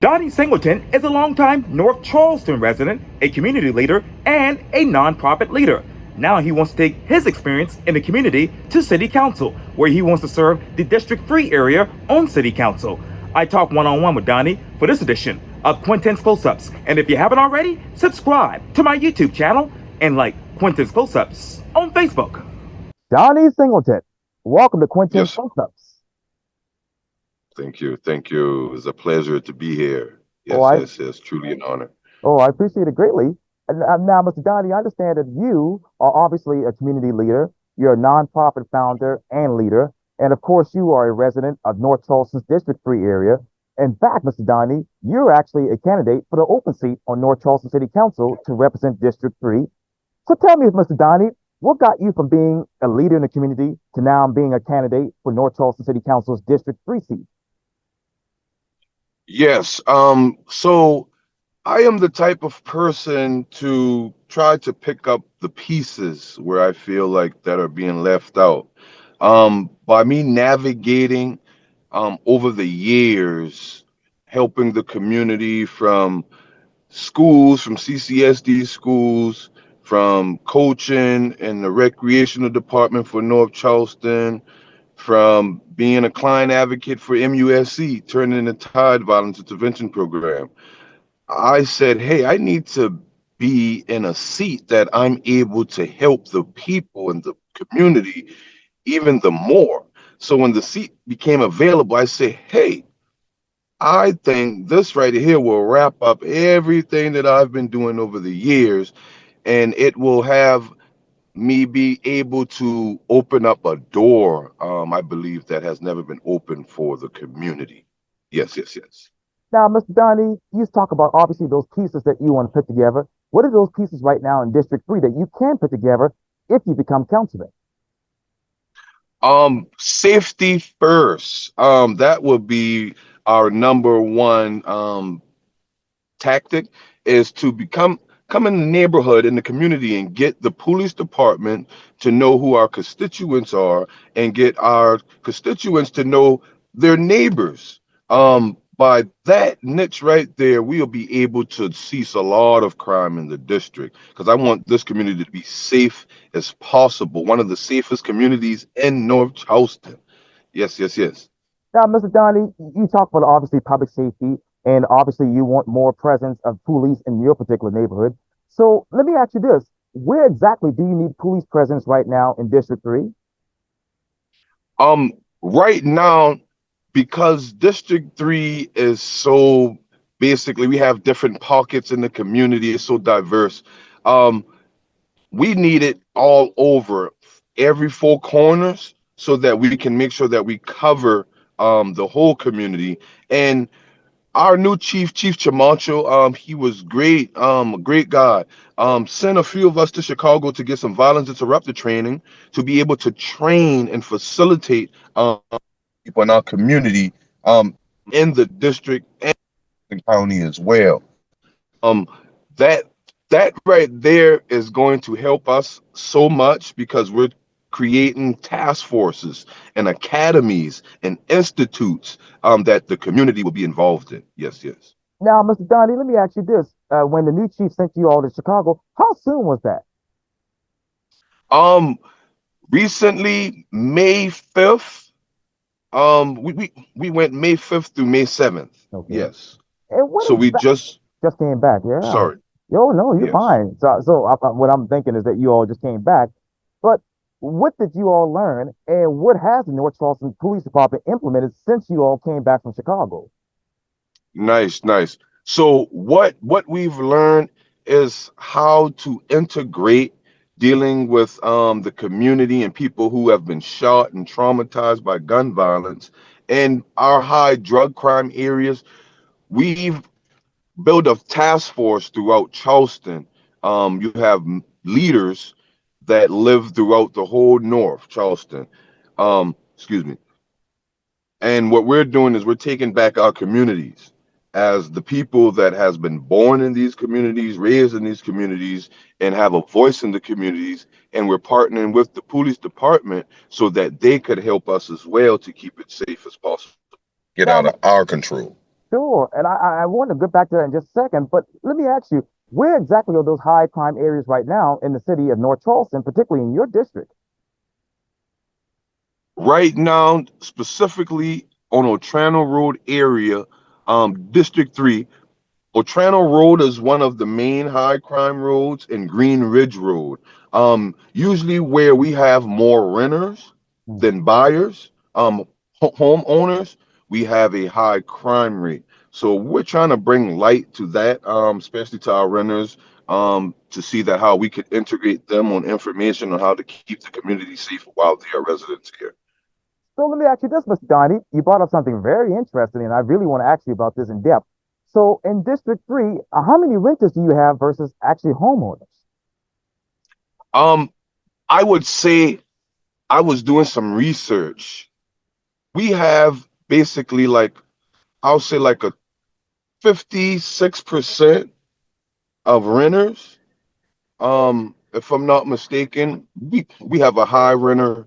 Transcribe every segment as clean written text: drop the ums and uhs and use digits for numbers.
Donnie Singleton is a longtime North Charleston resident, a community leader, and a nonprofit leader. Now he wants to take his experience in the community to City Council, where he wants to serve the District 3 area on City Council. I talk one-on-one with Donnie for this edition of Quintin's Close-Ups. And if you haven't already, subscribe to my YouTube channel and like Quintin's Close-Ups on Facebook. Donnie Singleton, welcome to Quintin's Yes. Close-Ups. Thank you. Thank you. It's a pleasure to be here. Yes, Oh, yes, truly an honor. I appreciate it greatly. And now, Mr. Donnie, I understand that you are obviously a community leader. You're a nonprofit founder and leader. And of course, you are a resident of North Charleston's District 3 area. In fact, Mr. Donnie, you're actually a candidate for the open seat on North Charleston City Council to represent District 3. So tell me, Mr. Donnie, what got you from being a leader in the community to now being a candidate for North Charleston City Council's District 3 seat? Yes. So I am the type of person to try to pick up the pieces where I feel like that are being left out. By me navigating over the years, helping the community from schools, from CCSD schools, from coaching in the recreational department for North Charleston, from being a client advocate for MUSC, turning the Tide Violence Intervention Program. I said, hey, I need to be in a seat that I'm able to help the people in the community even the more. So when the seat became available, I said, hey, I think this right here will wrap up everything that I've been doing over the years, and it will have me be able to open up a door, I believe, that has never been opened for the community. Yes. Now, Mr. Donnie, you talk about obviously those pieces that you want to put together. What are those pieces right now in District 3 that you can put together if you become councilman? Safety first. That would be our number one tactic, is to come in the neighborhood, in the community, and get the police department to know who our constituents are and get our constituents to know their neighbors. By that niche right there, we'll be able to cease a lot of crime in the district, because I want this community to be safe as possible. One of the safest communities in North Charleston. Yes. Now, Mr. Donnie, you talk about obviously public safety, and obviously you want more presence of police in your particular neighborhood. So let me ask you this. Where exactly do you need police presence right now in District 3? Right now, because District 3 is so, basically, we have different pockets in the community, it's so diverse. We need it all over, every four corners, so that we can make sure that we cover the whole community. And our new Chief Chamacho, he was great, a great guy. Sent a few of us to Chicago to get some violence interrupter training, to be able to train and facilitate people in our community, in the district and the county as well. Um, that that right there is going to help us so much, because we're creating task forces and academies and institutes that the community will be involved in. Yes. Now, Mr. Donnie, let me ask you this. When the new chief sent you all to Chicago, how soon was that? Recently, May 5th. We went May 5th through May 7th. Okay. Yes. And what So we just came back, yeah. sorry. Yo, no, you're Yes. fine. What I'm thinking is that you all just came back. But what did you all learn, and what has the North Charleston Police Department implemented since you all came back from Chicago? Nice. So what we've learned is how to integrate dealing with the community and people who have been shot and traumatized by gun violence in our high drug crime areas. We've built a task force throughout Charleston. You have leaders that live throughout the whole North Charleston. Excuse me. And what we're doing is we're taking back our communities, as the people that has been born in these communities, raised in these communities, and have a voice in the communities. And we're partnering with the police department so that they could help us as well to keep it safe as possible. Get Now, out of our control. sure, and I want to get back to that in just a second, but let me ask you, where exactly are those high crime areas right now in the city of North Charleston, particularly in your district? Right now, specifically on Otrano Road area, District 3, Otrano Road is one of the main high crime roads, and Green Ridge Road. Usually where we have more renters Hmm. than buyers, homeowners, we have a high crime rate. So we're trying to bring light to that, especially to our renters, to see that how we could integrate them on information on how to keep the community safe while they are residents here. So let me ask you this, Mr. Donnie. You brought up something very interesting, and I really want to ask you about this in depth. So in District 3, how many renters do you have versus actually homeowners? Um, I would say I was doing some research. We have basically like I'll say like a 56% of renters. If I'm not mistaken, we have a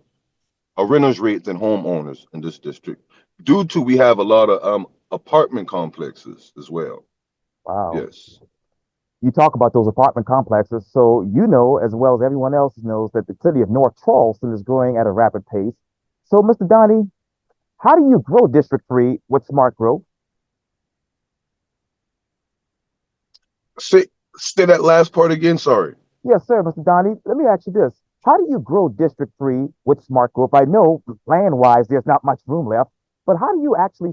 renters rate than homeowners in this district. Due to we have a lot of apartment complexes as well. Wow. Yes. You talk about those apartment complexes, so you know as well as everyone else knows that the city of North Charleston is growing at a rapid pace. So, Mr. Donnie, how do you grow District 3 with smart growth? Say say that last part again. Sorry. Yes, sir, Mr. Donnie. Let me ask you this. How do you grow District 3 with smart growth? I know land-wise there's not much room left, but how do you actually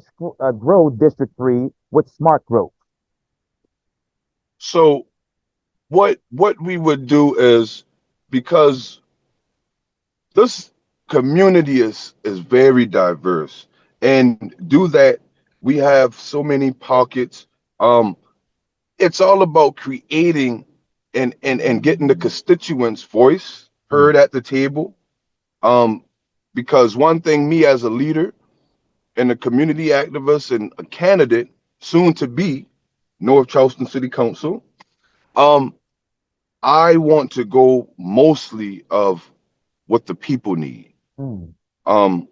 grow District 3 with smart growth? So what we would do is, because this community is very diverse, and do that we have so many pockets. um it's all about creating and getting the constituents voice Hmm. heard at the table. um because one thing, me as a leader and a community activist and a candidate soon to be North Charleston City Council, um I want to go mostly of what the people need. Hmm. um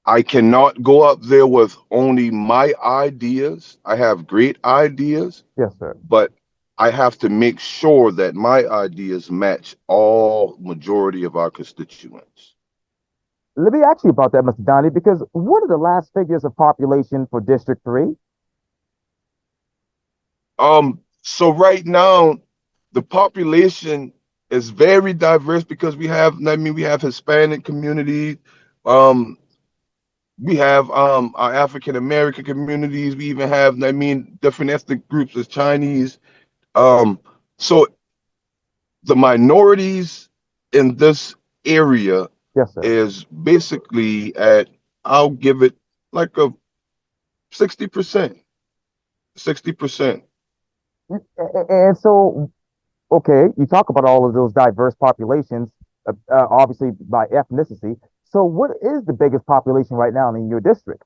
I cannot go up there with only my ideas. I have great ideas, Yes, sir. but I have to make sure that my ideas match all majority of our constituents. Let me ask you about that, Mr. Donnie, because what are the last figures of population for District 3? So right now, the population is very diverse because we have Hispanic communities, um, we have our African American communities, we even have, different ethnic groups as Chinese. Um, so the minorities in this area Yes, sir. is basically at, I'll give it like a 60%. 60%. And so, okay, you talk about all of those diverse populations, obviously by ethnicity. So, what is the biggest population right now in your district?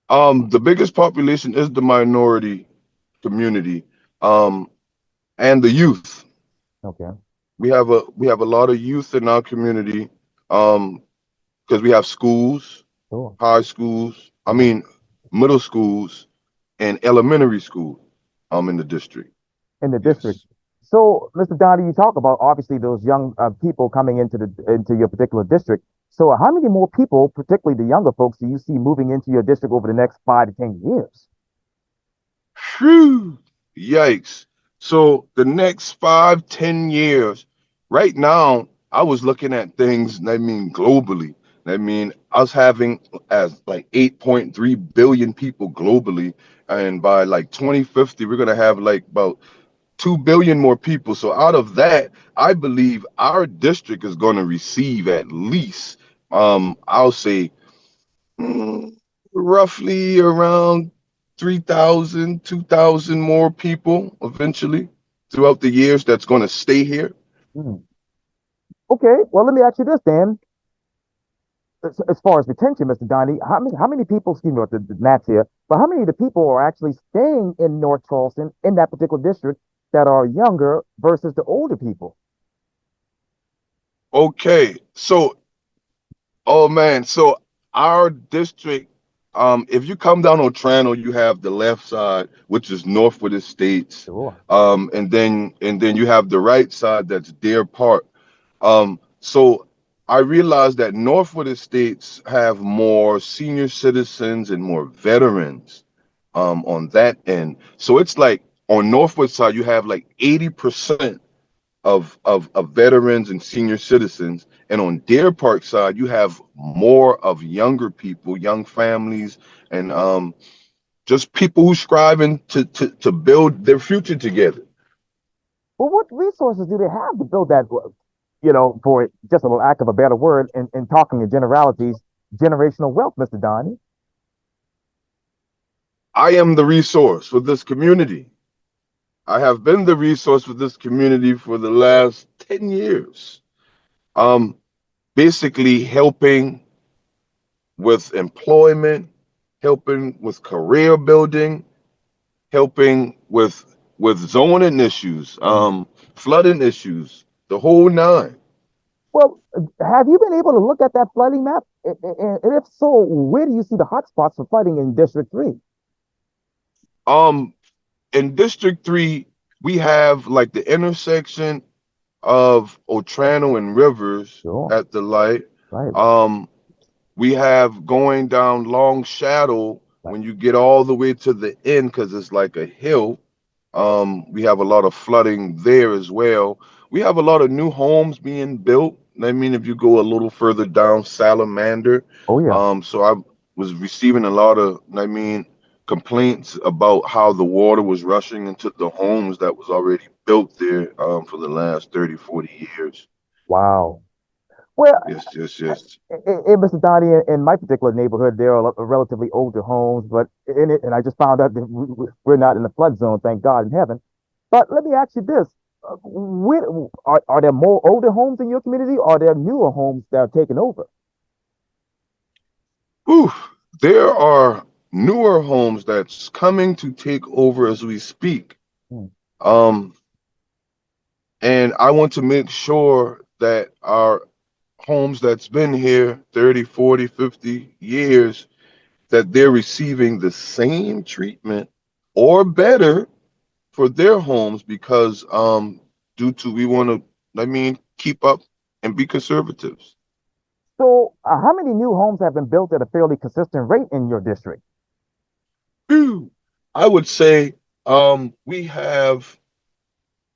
The biggest population is the minority community, um, and the youth. Okay. We have a lot of youth in our community, because we have schools, Sure. high schools, Mhm. middle schools, and elementary school, in the district. In the district. Yes. So, Mr. Donnie, you talk about obviously those young people coming into your particular district. So, how many more people, particularly the younger folks, do you see moving into your district over the next 5 to 10 years? Phew, yikes. So the next 5, 10 years, right now, I was looking at things, globally. Us having as like 8.3 billion people globally. And by like 2050, we're going to have like about 2 billion more people. So out of that, I believe our district is going to receive at least, I'll say, Mm, roughly around 3,000, 2,000 more people eventually throughout the years that's going to stay here. Hmm. Okay, well, let me ask you this then. as far as retention, Mr. Donnie, how many people, excuse me about the gnats here, but how many of the people are actually staying in North Charleston in that particular district that are younger versus the older people? Okay, so oh man, so our district, if you come down Otrano, you have the left side, which is Northwood Estates, Sure. and then you have the right side that's Deer Park. So I realized that Northwood Estates have more senior citizens and more veterans, on that end. So it's like on Northwood side, you have like 80% of veterans and senior citizens, and on Deer Park side, you have more of younger people, young families, and just people who striving to build their future together. Well, what resources do they have to build that, for just a lack of a better word, and talking in generalities, generational wealth, Mr. Donnie? I am the resource for this community. I have been the resource for this community for the last 10 years. Um, Basically helping with employment, helping with career building, helping with zoning issues, flooding issues, the whole nine. Well, have you been able to look at that flooding map? And if so, where do you see the hotspots for flooding in District 3? Um, in District 3, we have like the intersection of Otrano and Rivers Sure. at the light. Right. Um, we have going down Long Shadow Right. when you get all the way to the end because it's like a hill. We have a lot of flooding there as well. We have a lot of new homes being built. I mean, if you go a little further down Salamander, Oh, yeah. so I was receiving a lot of, I mean, complaints about how the water was rushing into the homes that was already built there, for the last 30, 40 years. Wow. Well, Yes, yes, yes. Mr. Donnie, in my particular neighborhood, there are relatively older homes, but in it, and I just found out that we're not in the flood zone, thank God in heaven. But let me ask you this: where, are there more older homes in your community, or are there newer homes that are taken over? Whew, there are newer homes that's coming to take over as we speak. Hmm. Um, and I want to make sure that our homes that's been here 30, 40, 50 years, that they're receiving the same treatment or better for their homes because due to we want to, I mean, keep up and be conservatives. So, how many new homes have been built at a fairly consistent rate in your district? Whew. I would say we have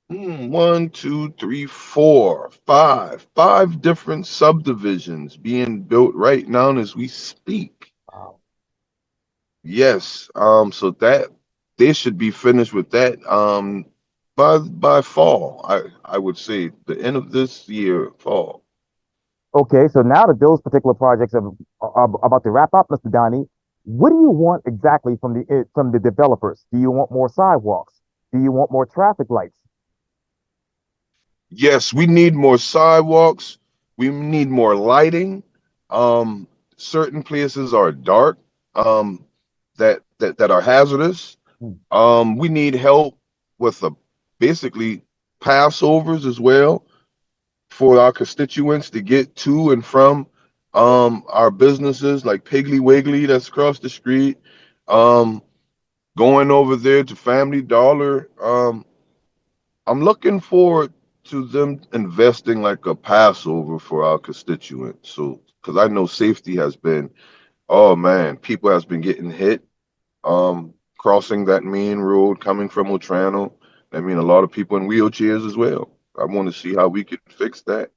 one, two, three, four, five different subdivisions being built right now as we speak. Wow. Yes, so that they should be finished with that by fall. I would say the end of this year, fall. Okay, so now that those particular projects are about to wrap up, Mr. Donnie, what do you want exactly from the developers? Do you want more sidewalks? Do you want more traffic lights? Yes, we need more sidewalks. We need more lighting. Um, Certain places are dark, that are hazardous. Hmm. We need help with basically passovers as well for our constituents to get to and from our businesses like Piggly Wiggly that's across the street. Um, Going over there to Family Dollar. I'm looking forward to them investing like a Passover for our constituents. So, because I know safety has been, oh man, people has been getting hit, crossing that main road coming from Otrano. I mean, a lot of people in wheelchairs as well. I want to see how we can fix that.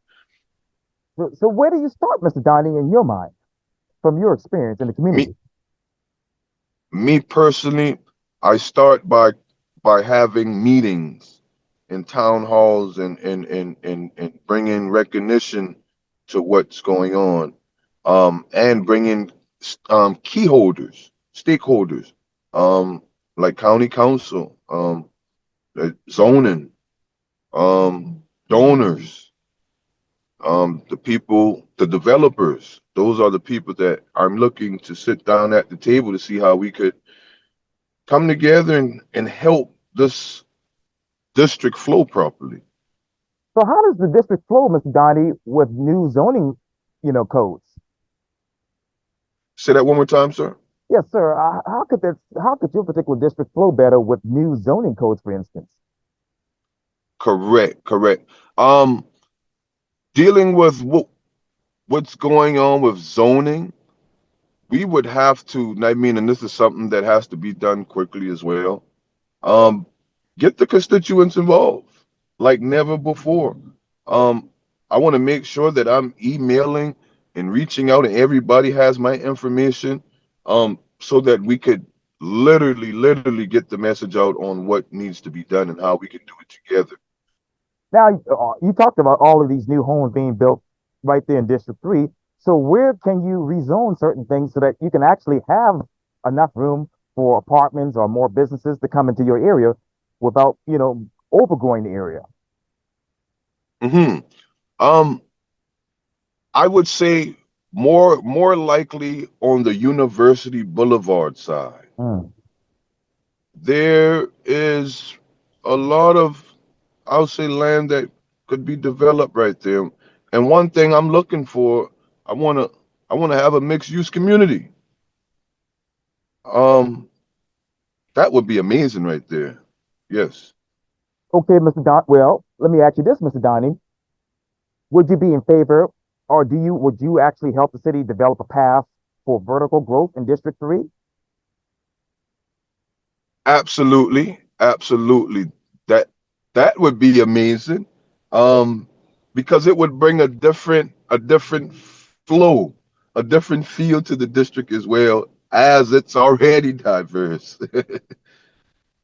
So where do you start, Mr. Donnie, in your mind, from your experience in the Me, community? me personally, I start by having meetings in town halls and bringing recognition to what's going on, and bringing key holders, stakeholders, um, like county council, zoning, donors, The people, the developers, those are the people that I'm looking to sit down at the table to see how we could come together and help this district flow properly. So how does the district flow, Mr. Donnie, with new zoning, codes? Say that one more time, sir. Yes, sir. How could your particular district flow better with new zoning codes, for instance? Correct, correct. Um, Dealing with what's going on with zoning, we would have to, I mean, and this is something that has to be done quickly as well. Um, get the constituents involved like never before. Um, I want to make sure that I'm emailing and reaching out, and everybody has my information, so that we could literally get the message out on what needs to be done and how we can do it together. Now, you talked about all of these new homes being built right there in District 3. So where can you rezone certain things so that you can actually have enough room for apartments or more businesses to come into your area without, overgrowing the area? hmm Um, I would say more likely on the University Boulevard side. Mm. There is a lot of, I'll say, land that could be developed right there. And one thing I'm looking for, I wanna I wanna have a mixed use community. Um, that would be amazing right there. Yes. Okay, Mr. Don. Well, let me ask you this, Mr. Donnie. Would you be in favor, or would you actually help the city develop a path for vertical growth in District 3? Absolutely, absolutely. That that would be amazing. Um, because it would bring a different flow, a different feel to the district as well as it's already diverse.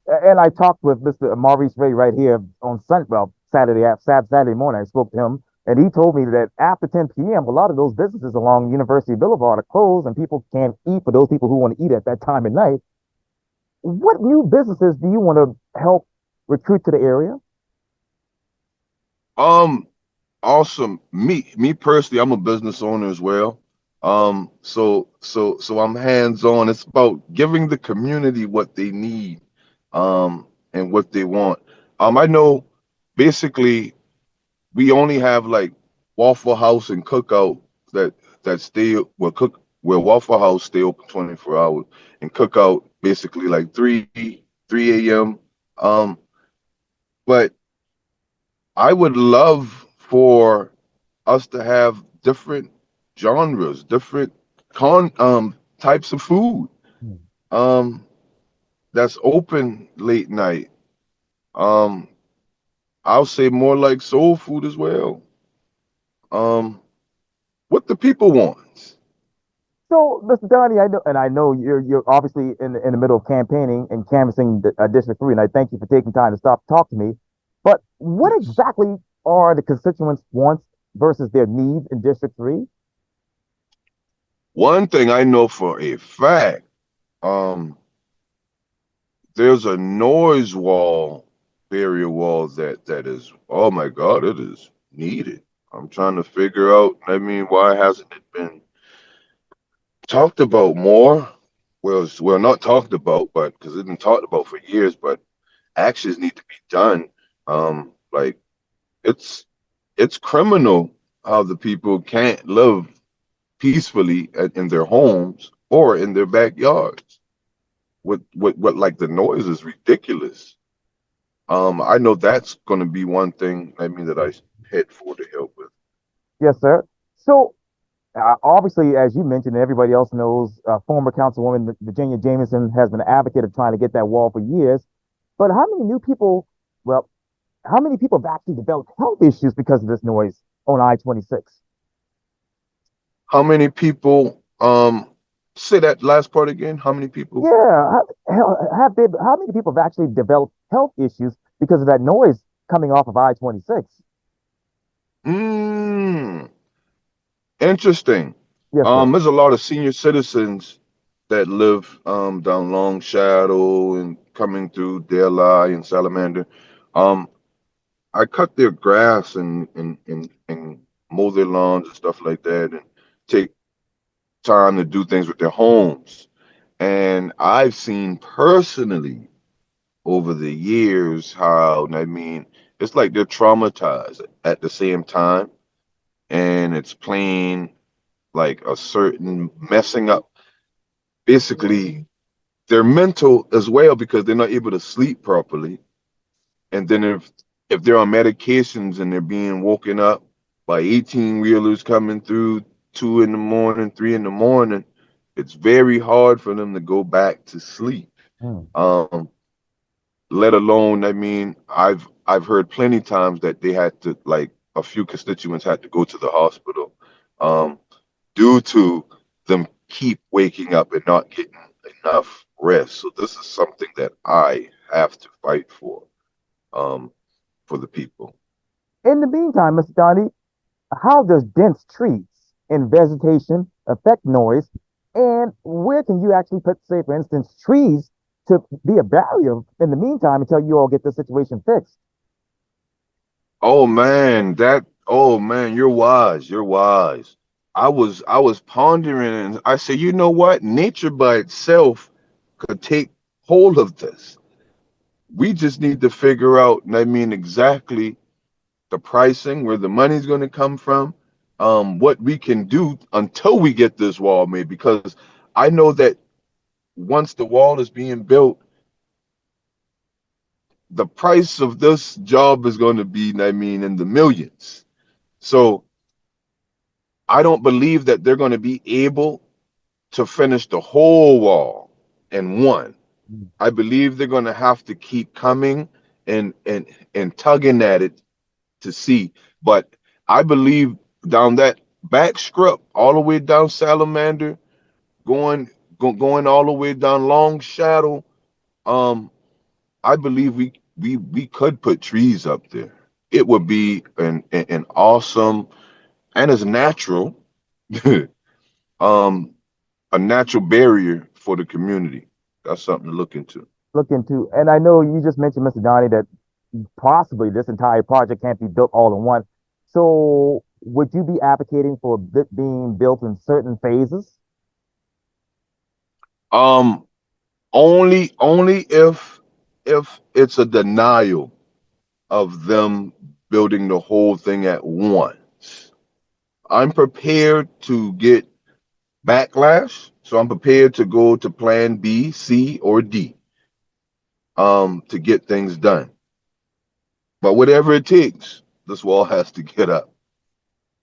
And I talked with Mr. Maurice Ray right here on Saturday morning. I spoke to him, and he told me that after 10 p.m., a lot of those businesses along University Boulevard are closed, and people can't eat for those people who want to eat at that time of night. What new businesses do you want to help recruit to the area? Um, Awesome. Me personally, I'm a business owner as well. So I'm hands-on. It's about giving the community what they need, and what they want. I know basically we only have like Waffle House and Cookout that stay well cook where Waffle House stay open 24 hours and Cookout basically like 3 a.m. Um, but I would love for us to have different genres, different con types of food Hmm. um that's open late night. Um, I'll say more like soul food as well. Um, what the people want. So, Mr. Donnie, I know you're obviously in the middle of campaigning and canvassing District 3, and I thank you for taking time to stop talk to me. But what Yes. exactly are the constituents' wants versus their needs in District 3? One thing I know for a fact, um, there's a noise wall, barrier wall that is, oh my God, it is needed. I'm trying to figure out, I mean, why hasn't it been talked about more? Well, not talked about, but because it's been talked about for years, but actions need to be done. Like it's it's criminal how the people can't live peacefully in their homes or in their backyards. What like the noise is ridiculous. I know that's going to be one thing. I mean that I head for to help with. Yes, sir. So, obviously, as you mentioned, and everybody else knows, former Councilwoman Virginia Jameson has been an advocate of trying to get that wall for years. But well, how many people have actually developed health issues because of this noise on I-26? How many people? Say that last part again. How many people? Yeah, how many people have actually developed health issues because of that noise coming off of I-26? Mm, Interesting. Yes, sir. There's a lot of senior citizens that live down Long Shadow and coming through Delhi and Salamander. Um, I cut their grass and mow their lawns and stuff like that, and take time to do things with their homes. And I've seen personally over the years how, I mean, it's like they're traumatized at the same time, and it's playing like a certain messing up basically their mental as well because they're not able to sleep properly. And then if they're on medications and they're being woken up by 18 wheelers coming through 2 in the morning, 3 in the morning, it's very hard for them to go back to sleep. Mm. Um, let alone, I mean, I've heard plenty times that they had to, like, a few constituents had to go to the hospital um, due to them keep waking up and not getting enough rest. So this is something that I have to fight um, for the people. In the meantime, Mr. Donnie, how does dense trees and vegetation affect noise? And where can you actually put, say, for instance, trees to be a barrier in the meantime until you all get the situation fixed? Oh man, you're wise. You're wise. I was pondering and I said, you know what? Nature by itself could take hold of this. We just need to figure out, I mean, exactly the pricing, where the money's going to come from, what we can do until we get this wall made. Because I know that once the wall is being built, the price of this job is going to be, I mean, in the millions. So I don't believe that they're going to be able to finish the whole wall in one. Mm. I believe they're going to have to keep coming and tugging at it to see. But I believe down that back strip, all the way down Salamander, going all the way down Long Shadow, um, I believe we could put trees up there. It would be an awesome and as natural um a natural barrier for the community. That's something to look into. Look into, and I know you just mentioned, Mr. Donnie, that possibly this entire project can't be built all in one. So would you be advocating for it being built in certain phases? Um, only if it's a denial of them building the whole thing at once. I'm prepared to get backlash, so I'm prepared to go to plan B, C, or D to get things done. But whatever it takes, this wall has to get up.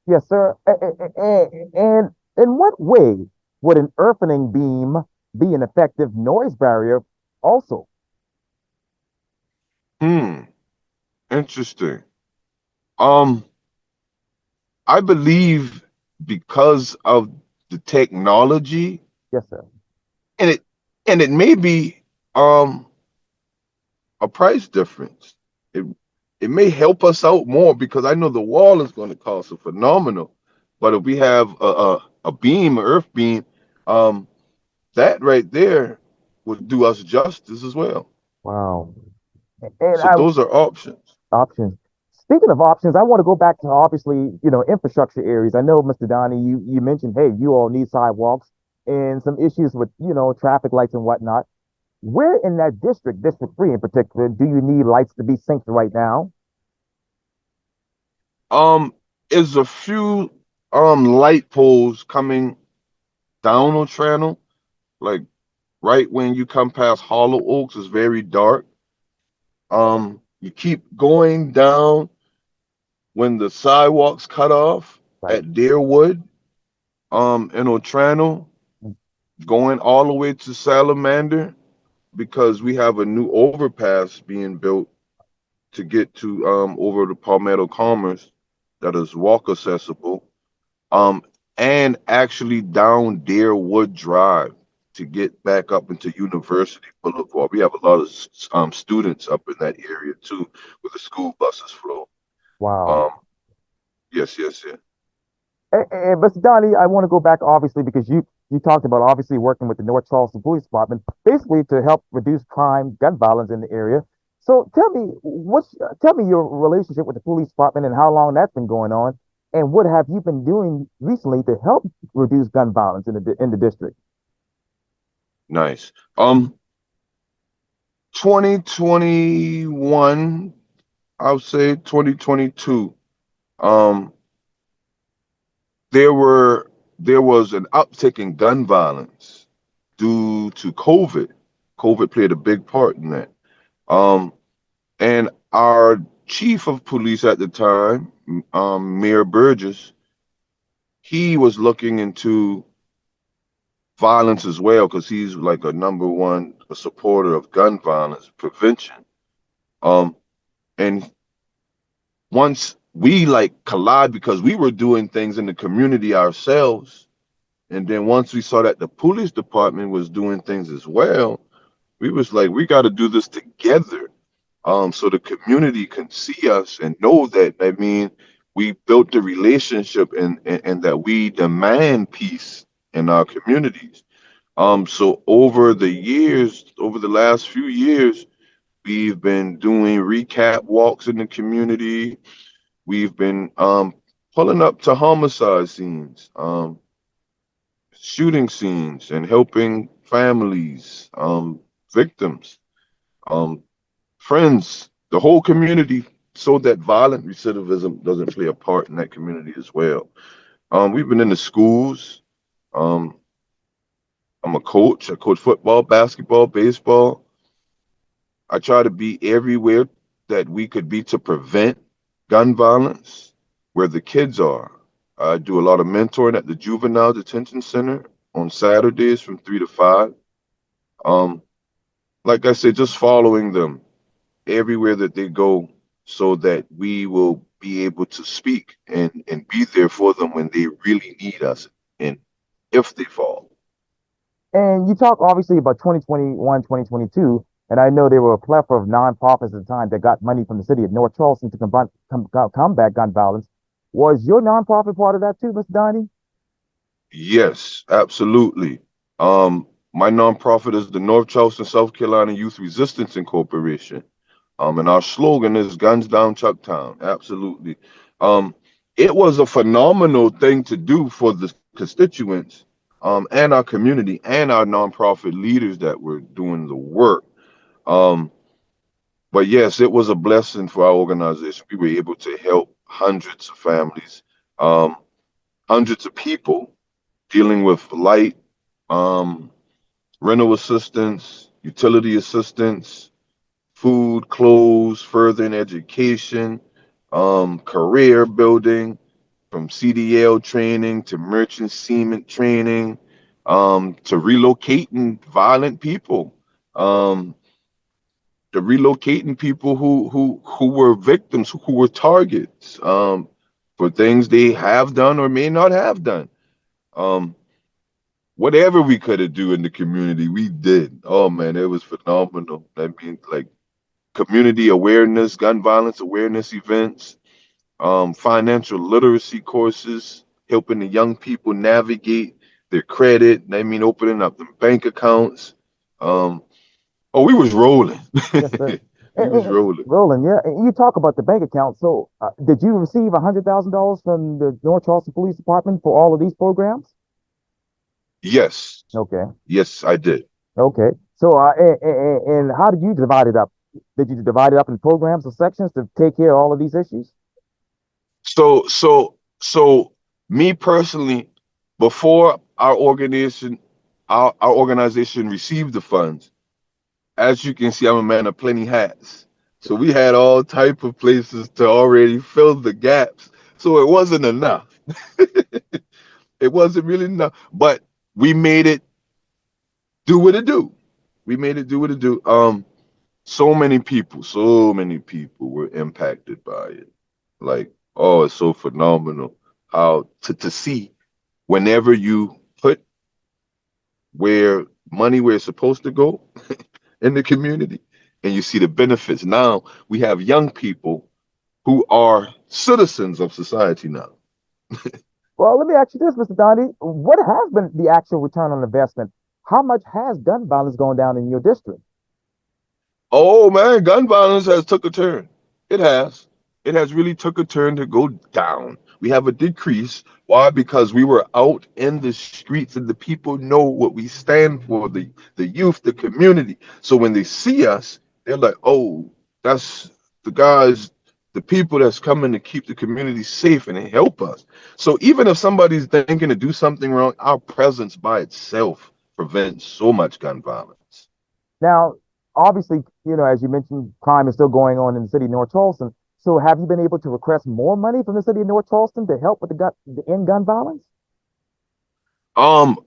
Yes, sir. And in what way would an earthening beam be an effective noise barrier also? Hmm, interesting. Um, I believe because of the technology, Yes, sir. and it may be um a price difference. It it may help us out more because I know the wall is going to cost a phenomenal, but if we have a beam, an earth beam, um, that right there would do us justice as well. Wow. And So I those are options. options. Speaking of options, I want to go back to obviously, infrastructure areas. I know, Mr. Donnie, you mentioned, hey, you all need sidewalks and some issues with, traffic lights and whatnot. Where in that district, District 3 in particular, do you need lights to be synced right now? Um, is a few light poles coming down on Channel, like right when you come past Hollow Oaks, is very dark. You keep going down when the sidewalks cut off Right. at Deerwood, in Otrano, going all the way to Salamander, because we have a new overpass being built to get to over the Palmetto Commerce that is walk accessible. Um, and actually down Deerwood Drive to get back up into University Boulevard. We have a lot of students up in that area too, where the school buses flow. Wow. Um, yes, yes, yes. And Mr. Donnie, I want to go back obviously because you talked about obviously working with the North Charleston Police Department, basically to help reduce crime, gun violence in the area. So tell me your relationship with the police department and how long that's been going on. And what have you been doing recently to help reduce gun violence in the district? Nice. 2021, I would say 2022. Um, there were there was an uptick in gun violence due to COVID. COVID played a big part in that. Um, and our chief of police at the time, Mayor Burgess, he was looking into violence as well because he's like a number one supporter of gun violence prevention. Um, and once we like collide because we were doing things in the community ourselves, and then once we saw that the police department was doing things as well, we was like, we got to do this together, so the community can see us and know that. I mean, we built the relationship and that we demand peace in our communities. So over the years, over the last few years, we've been doing recap walks in the community. We've been pulling up to homicide scenes, shooting scenes, and helping families, victims, um, friends, the whole community, so that violent recidivism doesn't play a part in that community as well. We've been in the schools. Um, I'm a coach. I coach football, basketball, baseball. I try to be everywhere that we could be to prevent gun violence where the kids are. I do a lot of mentoring at the juvenile detention center on Saturdays from 3 to 5. Um, like I said, just following them everywhere that they go so that we will be able to speak and be there for them when they really need us and if they fall. And you talk obviously about 2021, 2022, and I know there were a plethora of nonprofits at the time that got money from the city of North Charleston to combat gun violence. Was your nonprofit part of that too, Mr. Donnie? Yes, absolutely. My nonprofit is the North Charleston, South Carolina Youth Resistance Incorporation. And our slogan is Guns Down Chucktown. Absolutely. Um, it was a phenomenal thing to do for the constituents, and our community and our nonprofit leaders that were doing the work. Um, but yes, it was a blessing for our organization. We were able to help hundreds of families, um, hundreds of people dealing with light, um, rental assistance, utility assistance, food, clothes, furthering education, career building, from CDL training to merchant seaman training, to relocating violent people, um, to relocating people who were victims, who were targets, for things they have done or may not have done. Um, Whatever we could have do in the community, we did. Oh man, it was phenomenal. I mean, like community awareness, gun violence awareness events, financial literacy courses, helping the young people navigate their credit. I mean, opening up them bank accounts. Um, oh, we was rolling. Yes, sir. We was rolling. Roland, yeah, and you talk about the bank account. So, did you receive $100,000 from the North Charleston Police Department for all of these programs? Yes, Okay, yes, I did. okay. So, and how did you divide it up? Did you divide it up in programs or sections to take care of all of these issues? So me personally, before our organization received the funds, as you can see, I'm a man of plenty hats. So we had all type of places to already fill the gaps. So it wasn't enough. It wasn't really enough. But we made it do what it do. We made it do what it do. So many people were impacted by it. Like, oh, it's so phenomenal how to see whenever you put where it's supposed to go in the community and you see the benefits. Now we have young people who are citizens of society now. Well, let me ask you this, Mr. Donnie. What has been the actual return on investment? How much has gun violence gone down in your district? Oh man, gun violence has took a turn. It has. It has really took a turn to go down. we have a decrease. Why? Because we were out in the streets and the people know what we stand for, the youth, the community. So when they see us, they're like, oh, that's the guys, the people that's coming to keep the community safe and help us. So even if somebody's thinking to do something wrong, our presence by itself prevents so much gun violence. Now, obviously, as you mentioned, crime is still going on in the city of North Charleston. So have you been able to request more money from the city of North Charleston to help with the end gun violence?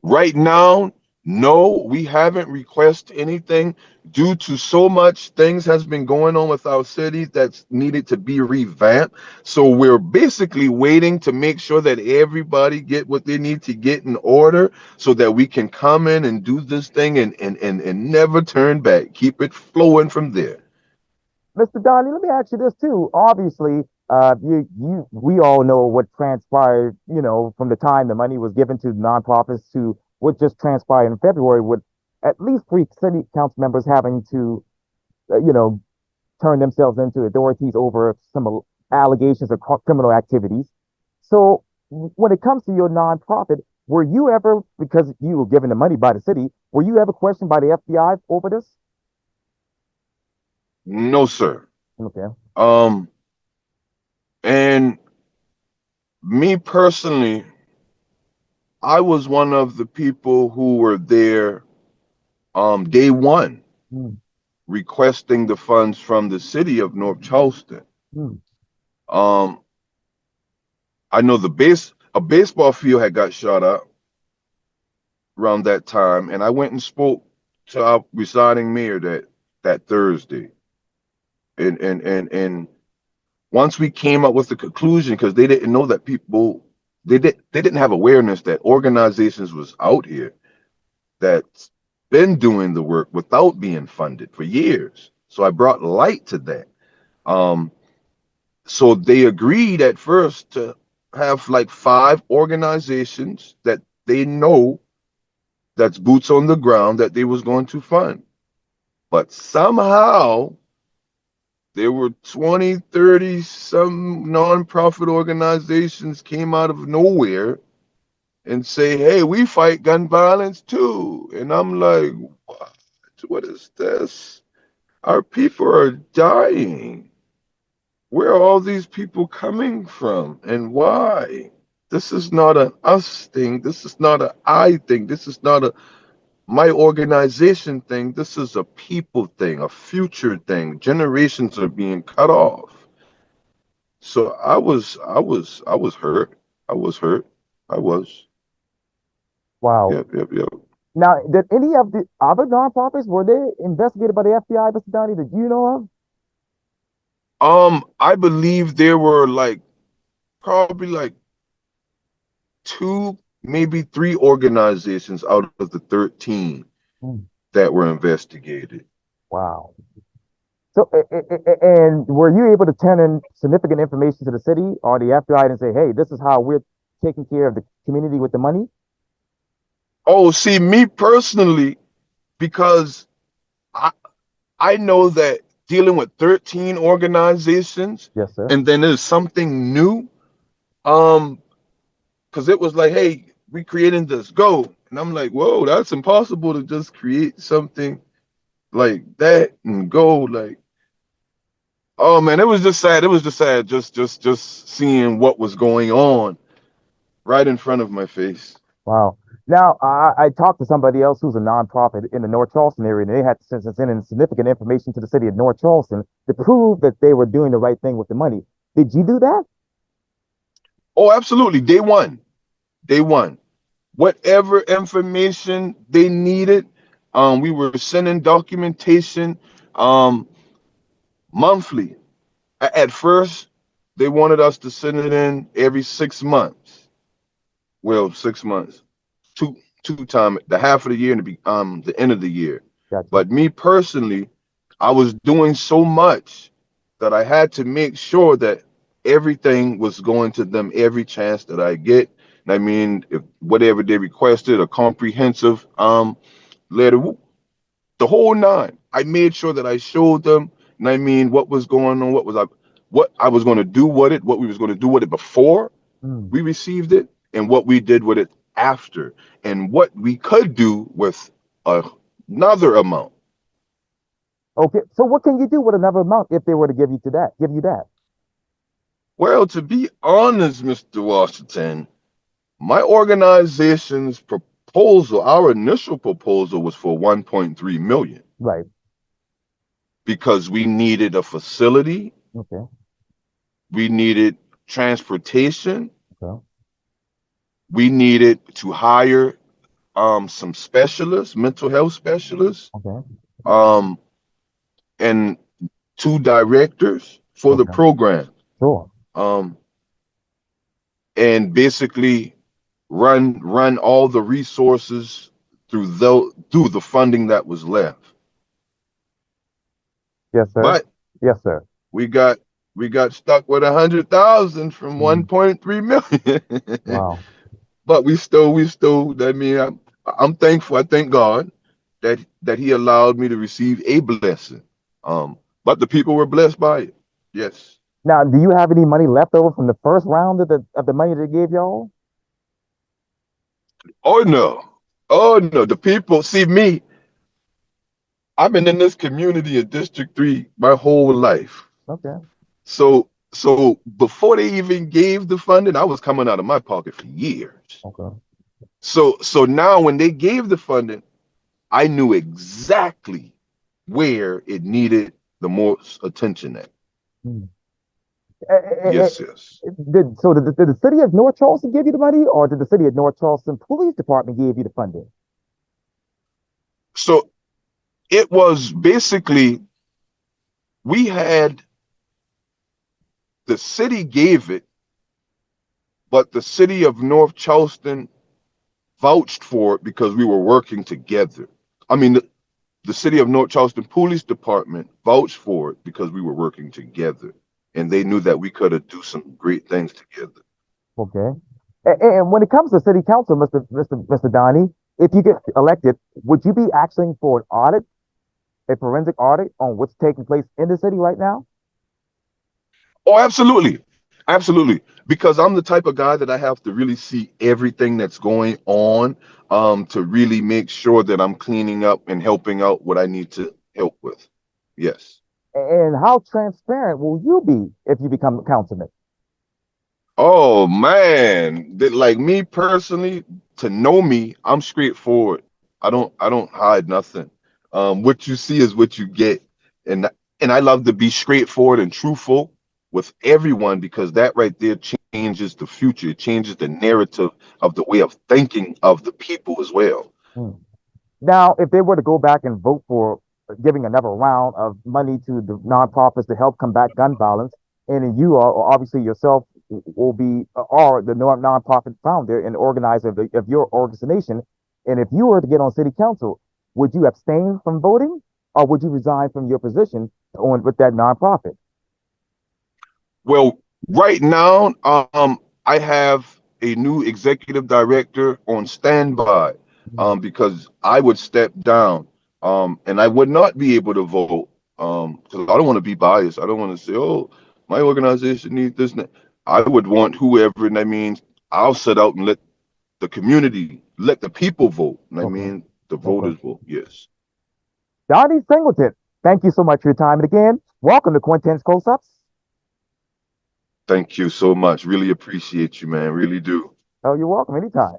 Right now, no, we haven't requested anything due to so much things has been going on with our city that's needed to be revamped. So we're basically waiting to make sure that everybody get what they need to get in order so that we can come in and do this thing and never turn back. Keep it flowing from there. Mr. Donnie, let me ask you this too. Obviously, we all know what transpired, from the time the money was given to nonprofits to what just transpired in February with at least three city council members having to, uh, you know, turn themselves into authorities over some allegations of criminal activities. So when it comes to your nonprofit, were you ever, because you were given the money by the city, were you ever questioned by the FBI over this? No, sir. Okay. Um, and me personally, I was one of the people who were there day one Mm, requesting the funds from the city of North Charleston. mm, Um, I know a baseball field had got shot up around that time, and I went and spoke to our residing mayor that Thursday. And once we came up with the conclusion, because they didn't know that they didn't have awareness that organizations was out here that's been doing the work without being funded for years. So I brought light to that. Um, so they agreed at first to have like 5 organizations that they know that's boots on the ground that they was going to fund. But somehow there were 20, 30 some nonprofit organizations came out of nowhere and say, hey, we fight gun violence too. And I'm like, what is this? Our people are dying. Where are all these people coming from and why? This is not an us thing. This is not an I thing. This is not a my organization thing. This is a people thing, a future thing. Generations are being cut off. So I was hurt. I was hurt. I was. wow. Yep, yep, yep. Now, did any of the other nonprofits were they investigated by the FBI, Mr. Donnie? Did you know of? I believe there were like probably like 2, maybe 3 organizations out of the 13 Hmm, that were investigated. wow. So, and were you able to turn in significant information to the city or the FBI and say, "Hey, this is how we're taking care of the community with the money"? Oh, see, me personally, because I I know that dealing with 13 organizations Yes, sir. and then there's something new, um, because it was like, hey, we creating this, go. And I'm like, whoa, that's impossible to just create something like that and go. Like, oh man, it was just sad. It was just sad, just seeing what was going on right in front of my face. Wow. Now, I talked to somebody else who's a nonprofit in the North Charleston area, and they had to send in significant information to the city of North Charleston to prove that they were doing the right thing with the money. Did you do that? Oh, absolutely. Day one. Day one. Whatever information they needed, we were sending documentation monthly. At first, they wanted us to send it in every 6 months. Well, 6 months, two time, the half of the year and the end of the year. Gotcha. But me personally, I was doing so much that I had to make sure that everything was going to them every chance that I get. And I mean, if whatever they requested, a comprehensive letter, the whole nine. I made sure that I showed them, and I mean what was going on, what I was going to do with it, what we was going to do with it before, Mm. we received it and what we did with it after, and what we could do with another amount. Okay, so what can you do with another amount if they were to give you that? Well, to be honest, Mr. Washington, my organization's proposal, our initial proposal was for 1.3 million Right. because we needed a facility, Okay. we needed transportation, Okay. we needed to hire some specialists, mental health specialists, Okay. um, and two directors for the Okay. program, Sure. um, and basically run all the resources through the funding that was left. Yes, sir. But Yes, sir. we got we got stuck with 100,000 from Mm. 1.3 million. Wow. But we still. I mean, I'm thankful. I thank God that He allowed me to receive a blessing. But the people were blessed by it. Yes. Now, do you have any money left over from the first round of the money they gave y'all? Oh no. Oh no. The people see me. I've been in this community in District 3 my whole life. Okay. So before they even gave the funding, I was coming out of my pocket for years. Okay. So now when they gave the funding, I knew exactly where it needed the most attention at. Hmm. Yes, yes. Did the city of North Charleston give you the money, or did the city of North Charleston Police Department give you the funding? So it was basically, we had, the city gave it, but the city of North Charleston vouched for it because we were working together. I mean, the city of North Charleston Police Department vouched for it because we were working together, and they knew that we could have do some great things together. Okay. And when it comes to city council, Mr. Donnie, if you get elected, would you be asking for an audit, a forensic audit on what's taking place in the city right now? Oh, absolutely. Absolutely. Because I'm the type of guy that I have to really see everything that's going on, to really make sure that I'm cleaning up and helping out what I need to help with. Yes. And how transparent will you be if you become a councilman? Oh man, like me personally, to know me, I'm straightforward. I don't hide nothing. What you see is what you get, and and I love to be straightforward and truthful with everyone because that right there changes the future. It changes the narrative of the way of thinking of the people as well. Hmm. Now, if they were to go back and vote for giving another round of money to the nonprofits to help combat gun violence, and then you are obviously yourself will be are the nonprofit founder and organizer of your organization, and if you were to get on city council, would you abstain from voting, or would you resign from your position on with that nonprofit? Well, right now, I have a new executive director on standby, Mm. because I would step down, and I would not be able to vote, because I don't want to be biased. I don't want to say, oh, my organization needs this. And that. I would want whoever, and I mean, I'll set out and let the community, let the people vote. And I Okay. mean, the Okay. voters vote. Yes. Donnie Singleton, thank you so much for your time. And again, welcome to Quintin's Close-Ups. Thank you so much. Really appreciate you, man. Really do. Oh, you're welcome anytime.